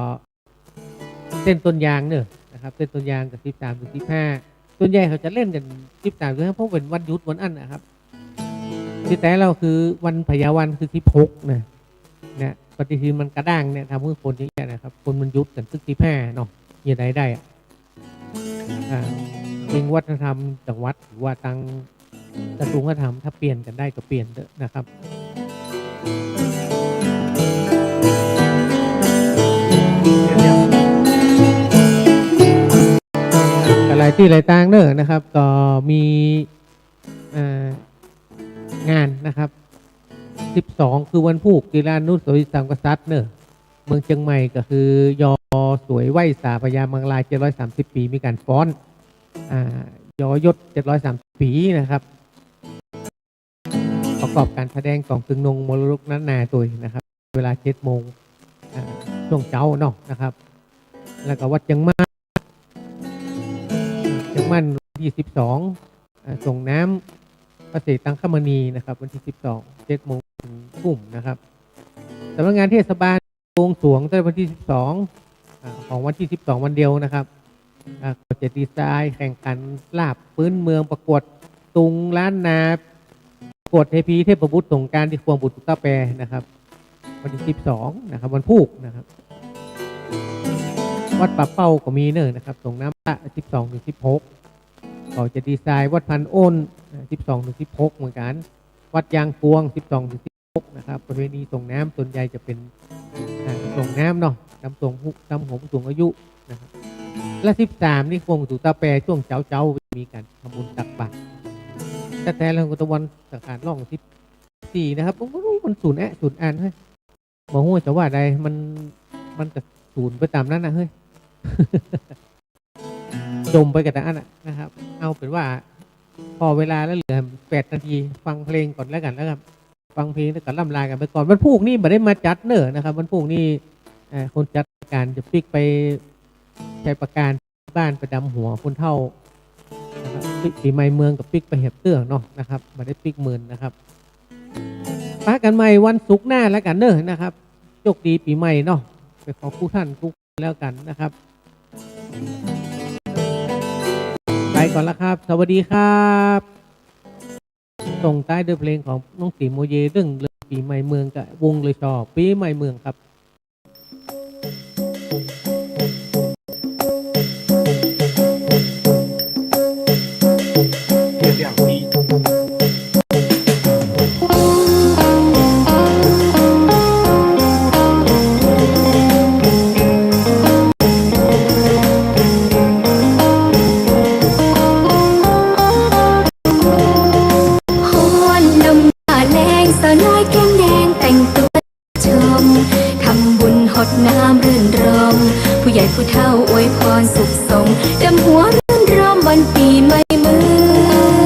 Speaker 4: เส้นต้นยางเนอะนะครับเส้นต้นยางกับ13 ถึง 15ส่วนใหญ่เขาจะเล่นกัน13 ถึง 15เพราะเป็นวันหยุดวันอั้นนะครับที่แต่เราคือวันพยาวันคือ16นะปฏิทินมันกระด้างเนี่ยทำให้คนอย่างเงี้ยนะครับคนมันยุดกัน15เนาะยังไงได้เป็นวัฒนธรรมจังหวัดหรือว่าทางกระทรวงวัฒนธรรมถ้าเปลี่ยนกันได้ก็เปลี่ยนเถอะนะครับอะไรที่ไรต่างเนอะนะครับก็มีงานนะครับ12คือวันผูกกีฬานุสาวรีย์สามกษัตริย์เนอะเมืองเชียงใหม่ก็คือยอสวยไหวสาพญามังลาย730 ปีมีการฟ้อนยอยศ730 ปีนะครับประกอบการแสดงของตึงนงมรดกนั้นนาตัวนะครับเวลา7 โมงช่วงเช้าเนาะนะครับแล้วก็วัดเชียงมั่นที่12ส่งน้ำพระศรีตังคมณีนะครับวันที่12 7 โมงทุ่มนะครับสำนักงานเทศบาลบวงสรวงตั้งแต่วันที่12ของวันที่12วันเดียวนะครับก็จะดีไซน์แข่งขันลาบพื้นเมืองประกวดตุงล้านนาประกวดเทพีเทพบุตรสงกรานต์ที่ควงบุตรตาแปรนะครับวันที่12นะครับวันพุธนะครับวัดป่าเป้าก็มีเนอะนะครับส่งน้ำละ12 ถึง 16ก็จะดีไซน์วัดพันโอน12 ถึง 16เหมือนกันวัดยางกวง12 ถึง 16นะครับประเพณีส่งน้ำส่วนใหญ่จะเป็นส่งน้ำเนาะนำส่งหมสูงอายุนะครับและ13นี่ควงสู่ตาแปรช่วงเจ้ามีการทำบุญตักบาตรแต่เราก็ตะวันสังขารล่อง14นะครับผมก็รู้มันศูนย์อ่านเฮ้ยบอกว่าจะว่าใดมันจะศูนย์ไปตามนั้นนะเฮ้ย จมไปกับแต่อันนะครับเอาเป็นว่าพอเวลาแล้วเหลือ8 นาทีฟังเพลงก่อนแล้วกันนะครับฟังเพลงแล้วก็ล่ำลากันไปก่อนวันพรุ่งนี้ไม่ได้มาจัดเนอะนะครับวันพรุ่งนี้คนจัดการจะปิกไปใช้ประการบ้านไปดำหัวคนเท่าปีใหม่เมืองกับปิกไปเห็บเตื้องเนาะนะครับไม่ได้ปิกหมื่นนะครับปะกันใหม่วันศุกร์หน้าแล้วกันเนอะนะครับโชคดีปีใหม่เนาะไปขอผู้ท่านทุกแล้วกันนะครับ ก่อนละครับ สวัสดีครับส่งท้ายด้วยเพลงของน้องสีโมเยเรื่องปีใหม่เมืองกับวงเลยชอบปีใหม่เมืองครับ
Speaker 6: น้ำรื่นรมผู้ใหญ่ผู้เฒ่าอวยพรสุขสมดำหัวรื่นรมวันปีใหม่เมือง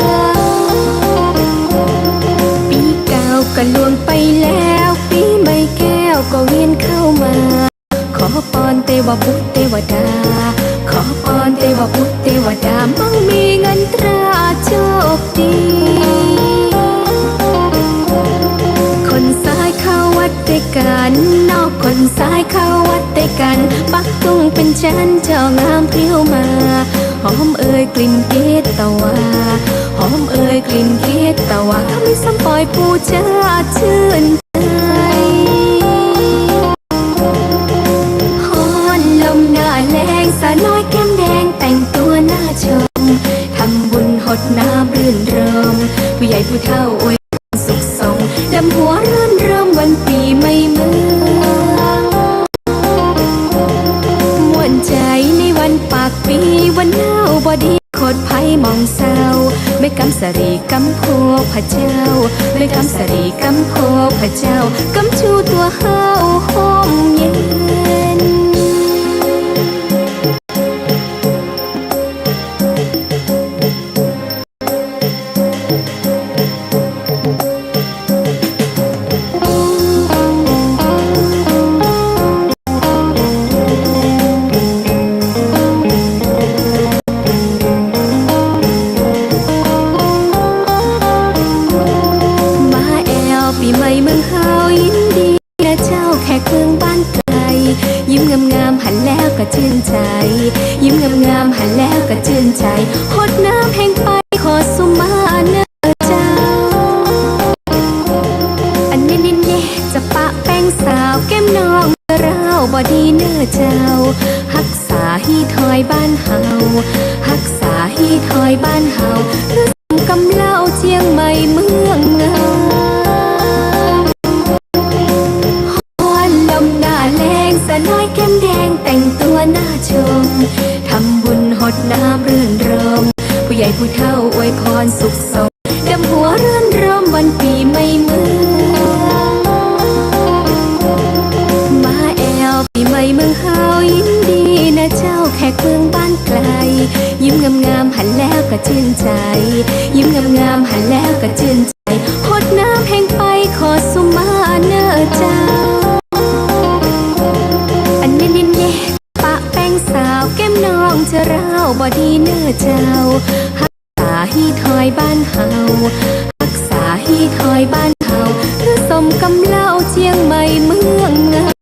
Speaker 6: ปีเก่าก็ล่วงไปแล้วปีใหม่แก้วก็เวียนเข้ามาขอพรเทวบุตรเทวดาขอพรเทวบุตรเทวดามั่งมีเงินตราโชคดีคนซ้ายเข้าวัดด้วยกันนอกคนซ้ายเข้าวัดด้วยกันปักตุ้งเป็นจันเจ้างามเพรียวมาหอมเอ่ยกลิ่นเกตวาหอมเอ่ยกลิ่นเกตวาเขาไม่ซ้ำปล่อยผู้เจ้าชื่นใจฮอนลมหน้าแรงสาวน้อยแก้มแดงแต่งตัวหน้าชมทำบุญหดน้ำรื่นรมผู้ใหญ่ผู้เฒ่าอวยสุขสมดำหัวรื่นรมวันปีใหม่เมืองมวนใจในวันปากปีวันเน่าบอดีโคตรไพ่มองเศร้าไม่กำสรีกำโพพระเจ้าไม่กำสรีกำโพพระเจ้ากำชูตัวเฮาหอมเย็นปีใหม่เมืองเฮายินดีนะเจ้าแขกเมืองบ้านไกลยิ้มงามๆหันแล้วก็ชื่นใจยิ้มงามๆหันแล้วก็ชื่นใจหดน้ำแห่งไปขอสุมาเนื้อเจ้าอันนี้นี่จะปะแป้งสาวแก้มน้องเราบอดีเนื้อเจ้าฮักษาฮีทอยบ้านเฮาฮักษาฮีทอยบ้านเฮาเพื่อกำเล่าเชียงใหม่เมืองงามสาวน้อยแก้มแดงแต่งตัวหน้าชมทำบุญหดน้ำรื่นรมผู้ใหญ่ผู้เฒ่าอวยพรสุขสมดำหัวรื่นรมวันปีใหม่เมืองมาแอวปีใหม่เมืองเฮายินดีนะเจ้าแขกเมืองบ้านไกลยิ้มงามๆหันแล้วก็ชื่นใจยิ้มงามๆหันแล้วก็ชื่นใจหดน้ำแห่งไปขอสุมาเนื้อเจ้าปะแป้งสาวแก้มน้องจะเล่าบอดีเนื้อเจ้าฮักษาฮีทอยบ้านเฮาฮักษาฮีทอยบ้านเฮาเพื่อสมกำเล่าเชียงใหม่เมืองงาม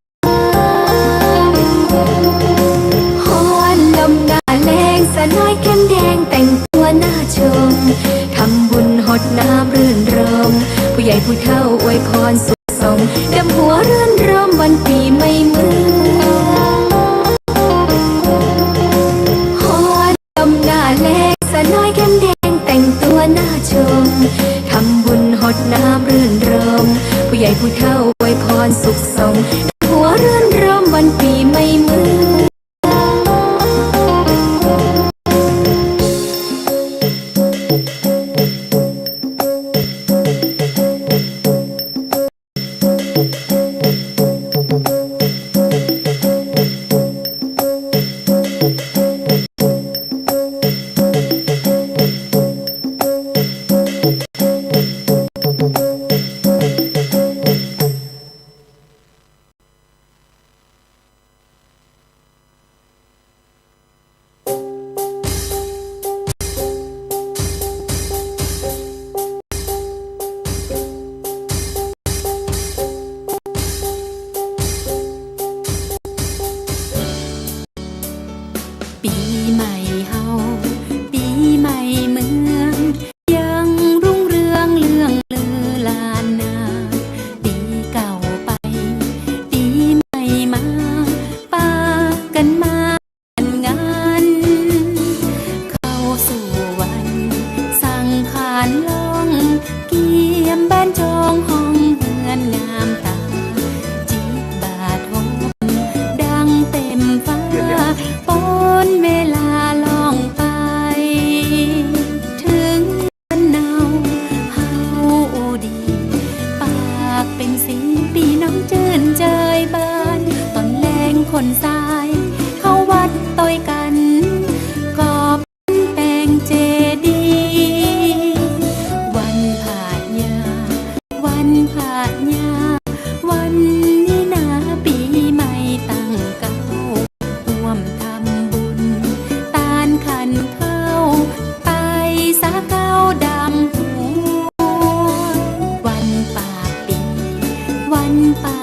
Speaker 6: ฮอนลมหน้าแรงสาวน้อยแก้มแดงแต่งตัวหน้าชมทำบุญหดน้ำรื่นรมผู้ใหญ่ผู้เฒ่าอวยพรสุขสมดำหัวรื่นรมวันปีใหม่เมืองหน้าแรงสาวน้อยแก้มแดงแต่งตัวหน้าชมทำบุญหดน้ำรื่นรมผู้ใหญ่ผู้เฒ่าอวยพรสุขสมหัวรื่นรมวันปีใหม่เมือง คนทรายเข้าวัดต่อยกันกอบแปลงเจดีย์วันผาดยาวันผาดยาวันนี้นาปีใหม่ตั้งเก้าร่วมทำบุญตานขันเข้าไปสาเก้าดำหัววันป่าปีวันป่า